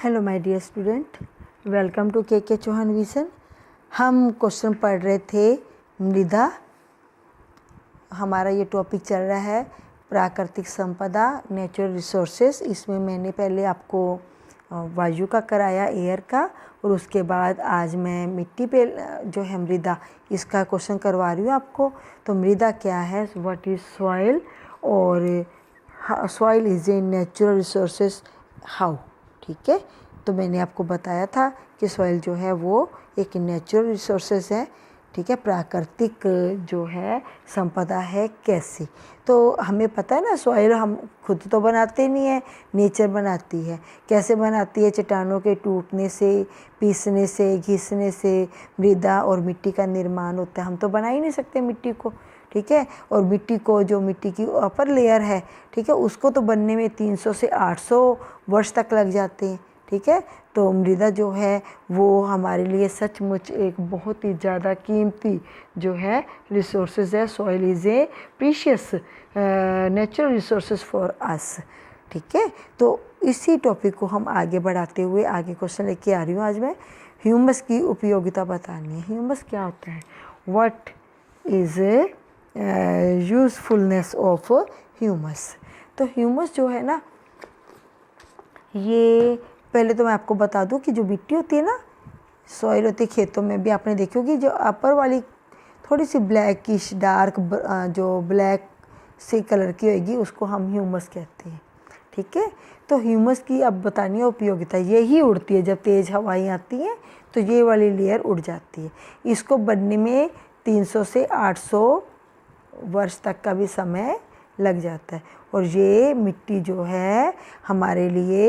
Hello my dear student, welcome to K Chauhan vision. हम question पढ़ रहे थे मृदा। हमारा ये टॉपिक चल रहा है प्राकृतिक संपदा, नेचुरल रिसोर्सेस। इसमें मैंने पहले आपको वायु का कराया, एयर का, और उसके बाद आज मैं मिट्टी पे जो है मृदा, इसका क्वेश्चन करवा रही हूँ आपको। तो मृदा क्या है, व्हाट इज़ सॉइल, और soil is a natural resources how. ठीक है, तो मैंने आपको बताया था कि सॉइल जो है वो एक नेचुरल रिसोर्सेस है। ठीक है, प्राकृतिक जो है संपदा है कैसी। तो हमें पता है ना, सॉइल हम खुद तो बनाते नहीं है, नेचर बनाती है। कैसे बनाती है? चट्टानों के टूटने से, पीसने से, घिसने से मृदा और मिट्टी का निर्माण होता है। हम तो बना ही नहीं सकते मिट्टी को। ठीक है, और मिट्टी को, जो मिट्टी की अपर लेयर है, ठीक है, उसको तो बनने में 300 से 800 वर्ष तक लग जाते हैं। ठीक है, तो मृदा जो है वो हमारे लिए सचमुच एक बहुत ही ज़्यादा कीमती जो है रिसोर्सेज है। Soil is a precious natural resources for us. ठीक है, तो इसी टॉपिक को हम आगे बढ़ाते हुए आगे क्वेश्चन लेके आ रही हूँ। आज मैं ह्यूमस की उपयोगिता बतानी है। ह्यूमस क्या होता है? What is usefulness of humus. तो ह्यूमस जो है ना, ये पहले तो मैं आपको बता दूं कि जो मिट्टी होती है ना, सॉइल होती है, खेतों में भी आपने देखी होगी, जो अपर वाली थोड़ी सी ब्लैकिश डार्क जो ब्लैक सी कलर की होगी, उसको हम ह्यूमस कहते हैं। ठीक है, तो ह्यूमस की अब बतानी है उपयोगिता। ये ही उड़ती है, जब तेज़ हवाएं आती हैं तो ये वाली लेयर उड़ जाती है। इसको बनने में 300 से 800 वर्ष तक का भी समय लग जाता है। और ये मिट्टी जो है हमारे लिए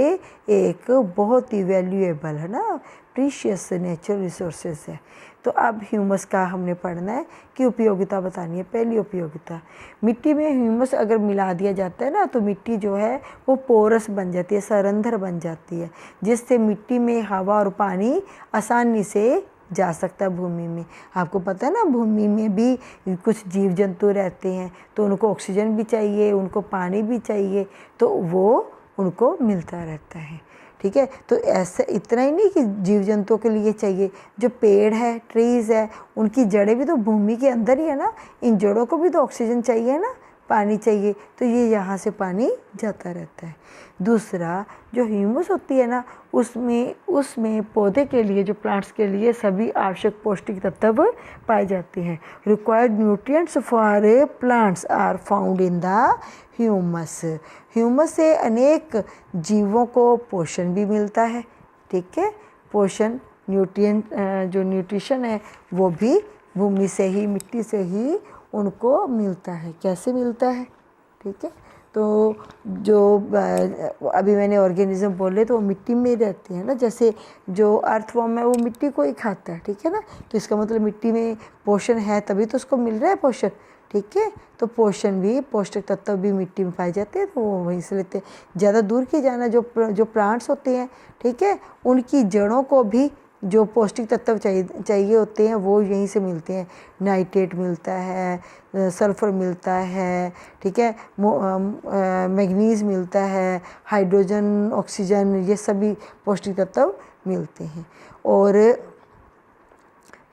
एक बहुत ही वैल्यूएबल है ना, प्रीशियस नेचुरल रिसोर्सेज है। तो अब ह्यूमस का हमने पढ़ना है कि उपयोगिता बतानी है। पहली उपयोगिता, मिट्टी में ह्यूमस अगर मिला दिया जाता है ना, तो मिट्टी जो है वो पोरस बन जाती है, सरंध्र बन जाती है, जिससे मिट्टी में हवा और पानी आसानी से जा सकता है भूमि में। आपको पता है ना, भूमि में भी कुछ जीव जंतु रहते हैं, तो उनको ऑक्सीजन भी चाहिए, उनको पानी भी चाहिए, तो वो उनको मिलता रहता है। ठीक है, तो ऐसा इतना ही नहीं कि जीव जंतुओं के लिए चाहिए, जो पेड़ है, ट्रीज़ है, उनकी जड़ें भी तो भूमि के अंदर ही है ना, इन जड़ों को भी तो ऑक्सीजन चाहिए ना, पानी चाहिए, तो ये यहाँ से पानी जाता रहता है। दूसरा, जो ह्यूमस होती है ना, उसमें पौधे के लिए, जो प्लांट्स के लिए सभी आवश्यक पौष्टिक तत्व पाए जाते हैं। Required nutrients for plants are found in the humus. Humus से अनेक जीवों को पोषण भी मिलता है। ठीक है, पोषण, न्यूट्रिएंट, जो न्यूट्रिशन है वो भी भूमि से ही, मिट्टी से ही उनको मिलता है। कैसे मिलता है? ठीक है, तो जो अभी मैंने ऑर्गेनिज्म बोले तो वो मिट्टी में रहते हैं ना, जैसे जो अर्थवॉर्म है वो मिट्टी को ही खाता है। ठीक है ना, तो इसका मतलब मिट्टी में पोषण है, तभी तो उसको मिल रहा है पोषण। ठीक है, तो पोषण भी, पौष्टिक तत्व भी मिट्टी में पाए जाते हैं, तो वो वहीं से लेते हैं। ज़्यादा दूर की जाना, जो प्लांट्स होते हैं, ठीक है, उनकी जड़ों को भी जो पौष्टिक तत्व चाहिए होते हैं वो यहीं से मिलते हैं। नाइट्रेट मिलता है, सल्फर मिलता है, ठीक है, मैग्नीज मिलता है, हाइड्रोजन, ऑक्सीजन, ये सभी पौष्टिक तत्व मिलते हैं। और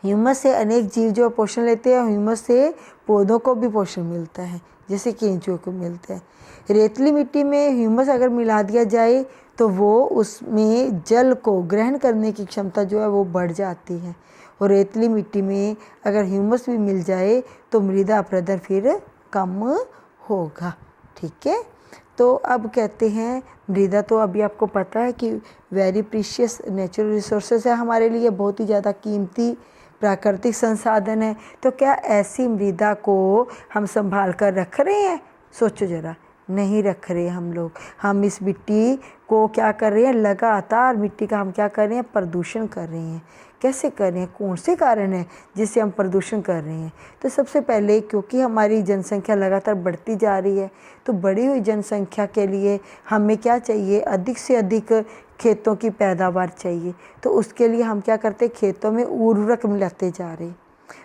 ह्यूमस से अनेक जीव जो पोषण लेते हैं, ह्यूमस से पौधों को भी पोषण मिलता है, जैसे केंचुओं को मिलता है। रेतली मिट्टी में ह्यूमस अगर मिला दिया जाए तो वो उसमें जल को ग्रहण करने की क्षमता जो है वो बढ़ जाती है। और रेतली मिट्टी में अगर ह्यूमस भी मिल जाए तो मृदा अपरदन फिर कम होगा। ठीक है, तो अब कहते हैं मृदा, तो अभी आपको पता है कि वेरी प्रीशियस नेचुरल रिसोर्सेज है, हमारे लिए बहुत ही ज़्यादा कीमती प्राकृतिक संसाधन है। तो क्या ऐसी मृदा को हम संभाल कर रख रहे हैं? सोचो ज़रा, नहीं रख रहे हम लोग। हम इस मिट्टी को क्या कर रहे हैं? लगातार मिट्टी का हम क्या कर रहे हैं? प्रदूषण कर रहे हैं। कैसे कर रहे हैं? कौन से कारण है जिससे हम प्रदूषण कर रहे हैं? तो सबसे पहले, क्योंकि हमारी जनसंख्या लगातार बढ़ती जा रही है, तो बढ़ी हुई जनसंख्या के लिए हमें क्या चाहिए? अधिक से अधिक खेतों की पैदावार चाहिए। तो उसके लिए हम क्या करते हैं? खेतों में उर्वरक मिलाते जा रहे हैं।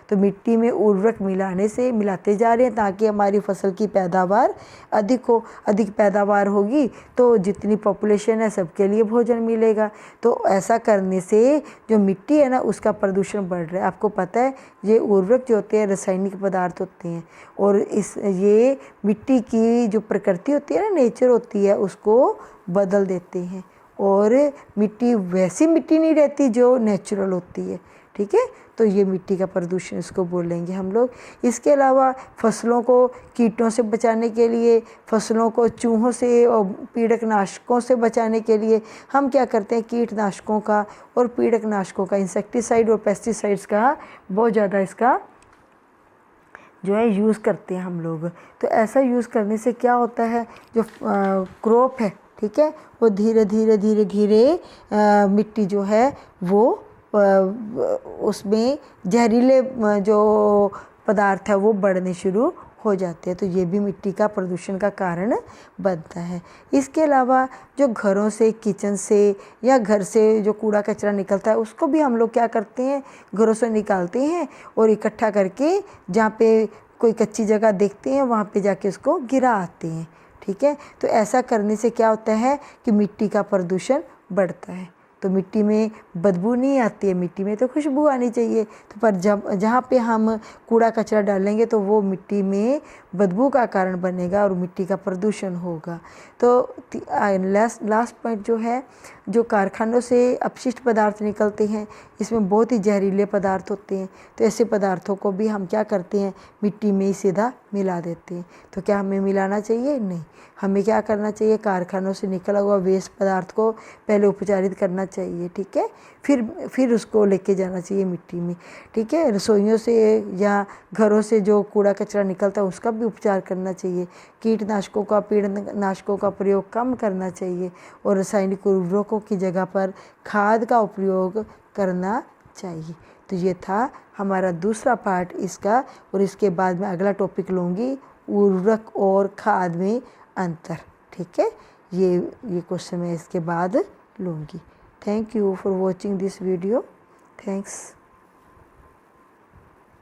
तो मिट्टी में उर्वरक मिलाते जा रहे हैं ताकि हमारी फसल की पैदावार अधिक हो। अधिक पैदावार होगी तो जितनी पॉपुलेशन है सबके लिए भोजन मिलेगा। तो ऐसा करने से जो मिट्टी है ना उसका प्रदूषण बढ़ रहा है। आपको पता है ये उर्वरक जो होते हैं रासायनिक पदार्थ होते हैं और ये मिट्टी की जो प्रकृति होती है ना, नेचर होती है, उसको बदल देते हैं और मिट्टी वैसी मिट्टी नहीं रहती जो नेचुरल होती है। ठीक है, तो ये मिट्टी का प्रदूषण इसको बोलेंगे हम लोग। इसके अलावा फसलों को कीटों से बचाने के लिए, फसलों को चूहों से और पीड़कनाशकों से बचाने के लिए हम क्या करते हैं, कीटनाशकों का और पीड़कनाशकों का, इंसेक्टिसाइड और पेस्टिसाइड्स का बहुत ज़्यादा इसका जो है यूज़ करते हैं हम लोग। तो ऐसा यूज़ करने से क्या होता है, जो क्रॉप है, ठीक है, वो धीरे धीरे मिट्टी जो है वो उसमें जहरीले जो पदार्थ है वो बढ़ने शुरू हो जाते हैं। तो ये भी मिट्टी का प्रदूषण का कारण बनता है। इसके अलावा जो घरों से, किचन से या घर से जो कूड़ा कचरा निकलता है उसको भी हम लोग क्या करते हैं, घरों से निकालते हैं और इकट्ठा करके जहाँ पे कोई कच्ची जगह देखते हैं वहाँ पे जाके उसको गिरा आते हैं। ठीक है, तो ऐसा करने से क्या होता है कि मिट्टी का प्रदूषण बढ़ता है। तो मिट्टी में बदबू नहीं आती है, मिट्टी में तो खुशबू आनी चाहिए। तो पर जहाँ पे हम कूड़ा कचरा डालेंगे तो वो मिट्टी में बदबू का कारण बनेगा और मिट्टी का प्रदूषण होगा। तो लास्ट पॉइंट जो है, जो कारखानों से अपशिष्ट पदार्थ निकलते हैं इसमें बहुत ही जहरीले पदार्थ होते हैं। तो ऐसे पदार्थों को भी हम क्या करते हैं, मिट्टी में ही सीधा मिला देते हैं। तो क्या हमें मिलाना चाहिए? नहीं, हमें क्या करना चाहिए, कारखानों से निकला हुआ वेस्ट पदार्थ को पहले उपचारित करना चाहिए। ठीक है, फिर उसको लेके जाना चाहिए मिट्टी में। ठीक है, रसोइयों से या घरों से जो कूड़ा कचरा निकलता है उसका भी उपचार करना चाहिए। कीटनाशकों का, पीड़नाशकों का प्रयोग कम करना चाहिए और रासायनिक उर्वरकों की जगह पर खाद का उपयोग करना चाहिए। तो ये था हमारा दूसरा पार्ट इसका, और इसके बाद मैं अगला टॉपिक लूँगी, उर्वरक और खाद में अंतर। ठीक है, ये क्वेश्चन मैं इसके बाद लूँगी। Thank you for watching this video. Thanks.